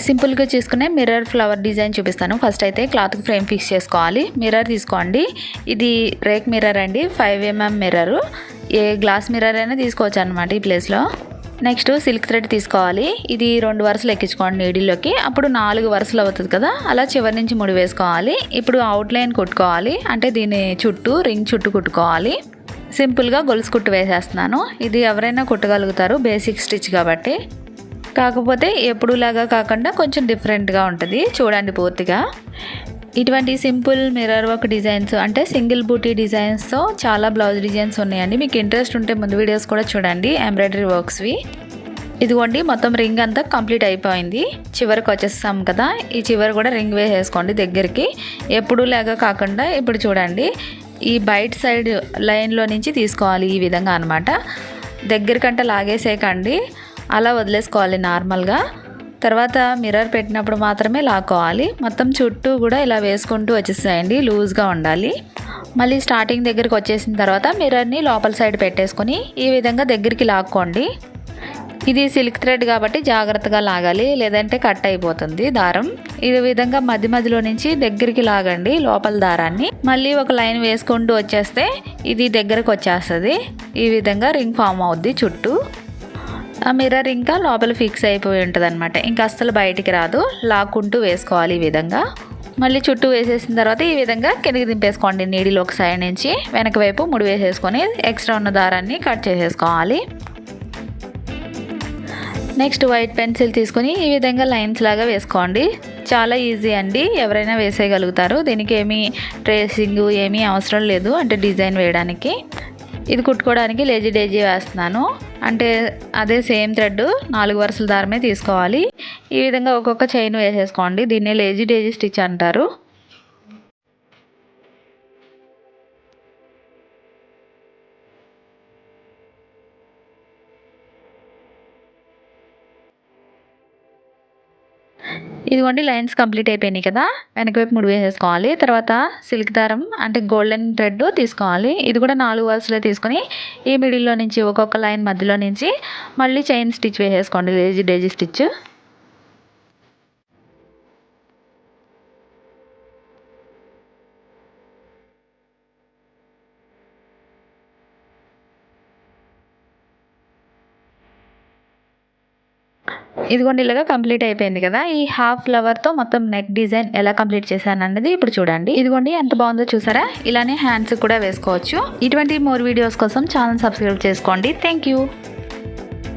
సింపుల్గా చేసుకునే mirror flower design చూపిస్తాను. ఫస్ట్ అయితే క్లాత్కి ఫ్రేమ్ ఫిక్స్ చేసుకోవాలి. మిర్రర్ తీసుకోండి. ఇది రేక్ మిర్రర్ అండి, 5mm మిర్రర్. ఏ గ్లాస్ మిర్రర్ అయినా తీసుకోవచ్చు అనమాట ఈ ప్లేస్లో. నెక్స్ట్ సిల్క్ థ్రెడ్ తీసుకోవాలి. ఇది 2 వరుసలు ఎక్కించుకోండి నీడిల్లోకి. అప్పుడు 4 వరుసలు అవుతుంది కదా, అలా చివరి నుంచి ముడి వేసుకోవాలి. ఇప్పుడు అవుట్లైన్ కుట్టుకోవాలి, అంటే దీని చుట్టూ రింగ్ చుట్టూ కుట్టుకోవాలి. సింపుల్గా గొలుసు కుట్టు వేసేస్తున్నాను. ఇది ఎవరైనా కుట్టగలుగుతారు, బేసిక్ స్టిచ్ కాబట్టి. కాకపోతే ఎప్పుడులాగా కాకుండా కొంచెం డిఫరెంట్గా ఉంటుంది. చూడండి పూర్తిగా. ఇటువంటి సింపుల్ మిర్రర్ వర్క్ డిజైన్స్ అంటే సింగిల్ బూటీ డిజైన్స్తో చాలా బ్లౌజ్ డిజైన్స్ ఉన్నాయండి. మీకు ఇంట్రెస్ట్ ఉంటే ముందు వీడియోస్ కూడా చూడండి, ఎంబ్రాయిడరీ వర్క్స్వి. ఇదిగోండి మొత్తం రింగ్ అంతా కంప్లీట్ అయిపోయింది. చివరికి వచ్చేస్తాం కదా, ఈ చివరి కూడా రింగ్ వేసేసుకోండి దగ్గరికి. ఎప్పుడులాగా కాకుండా ఇప్పుడు చూడండి, ఈ బయట సైడ్ లైన్లో నుంచి తీసుకోవాలి ఈ విధంగా అనమాట. దగ్గరికంటే లాగేసేయకండి, అలా వదిలేసుకోవాలి నార్మల్గా. తర్వాత మిర్రర్ పెట్టినప్పుడు మాత్రమే లాక్కోవాలి. మొత్తం చుట్టూ కూడా ఇలా వేసుకుంటూ వచ్చేసేయండి, లూజ్గా ఉండాలి. మళ్ళీ స్టార్టింగ్ దగ్గరికి వచ్చేసిన తర్వాత మిర్రర్ని లోపల సైడ్ పెట్టేసుకొని ఈ విధంగా దగ్గరికి లాక్కోండి. ఇది సిల్క్ థ్రెడ్ కాబట్టి జాగ్రత్తగా లాగాలి, లేదంటే కట్ అయిపోతుంది దారం. ఈ విధంగా మధ్య మధ్యలో నుంచి దగ్గరికి లాగండి లోపల దారాన్ని. మళ్ళీ ఒక లైన్ వేసుకుంటూ వచ్చేస్తే ఇది దగ్గరకు వచ్చేస్తుంది. ఈ విధంగా రింగ్ ఫామ్ అవుద్ది చుట్టూ. ఆ మిర్రర్ ఇంకా లోపల ఫిక్స్ అయిపోయి ఉంటుంది అనమాట, ఇంకా అస్సలు బయటికి రాదు. లాక్కుంటూ వేసుకోవాలి ఈ విధంగా. మళ్ళీ చుట్టూ వేసేసిన తర్వాత ఈ విధంగా కిందకి దింపేసుకోండి. నీడిలో ఒక సైడ్ నుంచి వెనక వైపు ముడి వేసేసుకొని ఎక్స్ట్రా ఉన్న దారాన్ని కట్ చేసేసుకోవాలి. నెక్స్ట్ వైట్ పెన్సిల్ తీసుకొని ఈ విధంగా లైన్స్ లాగా వేసుకోండి. చాలా ఈజీ అండి, ఎవరైనా వేసేయగలుగుతారు. దీనికి ఏమీ ట్రేసింగ్ ఏమీ అవసరం లేదు, అంటే డిజైన్ వేయడానికి. ఇది కుట్టుకోవడానికి లేజీ డేజీ వేస్తున్నాను, అంటే అదే సేమ్ థ్రెడ్ 4 వరుసల దారమే తీసుకోవాలి. ఈ విధంగా ఒక్కొక్క చైన్ వేసేసుకోండి. దీన్నే లేజీ డేజీ స్టిచ్ అంటారు. ఇదిగోండి లైన్స్ కంప్లీట్ అయిపోయినాయి కదా, వెనక వైపు ముడి వేసేసుకోవాలి. తర్వాత సిల్క్ దారం అంటే గోల్డెన్ థ్రెడ్ తీసుకోవాలి. ఇది కూడా 4 వరుసలే తీసుకొని ఈ మిడిల్లో నుంచి ఒక్కొక్క లైన్ మధ్యలో నుంచి మళ్ళీ చైన్ స్టిచ్ వేసేసుకోండి, లేజీ డేజీ స్టిచ్. ఇదిగోండి ఇలాగా కంప్లీట్ అయిపోయింది కదా. ఈ హాఫ్ ఫ్లవర్తో మొత్తం నెక్ డిజైన్ ఎలా కంప్లీట్ చేశాను అన్నది ఇప్పుడు చూడండి. ఇదిగోండి ఎంత బాగుందో చూసారా. ఇలానే హ్యాండ్స్ కూడా వేసుకోవచ్చు. ఇటువంటి మోర్ వీడియోస్ కోసం ఛానల్ సబ్స్క్రైబ్ చేసుకోండి. Thank you.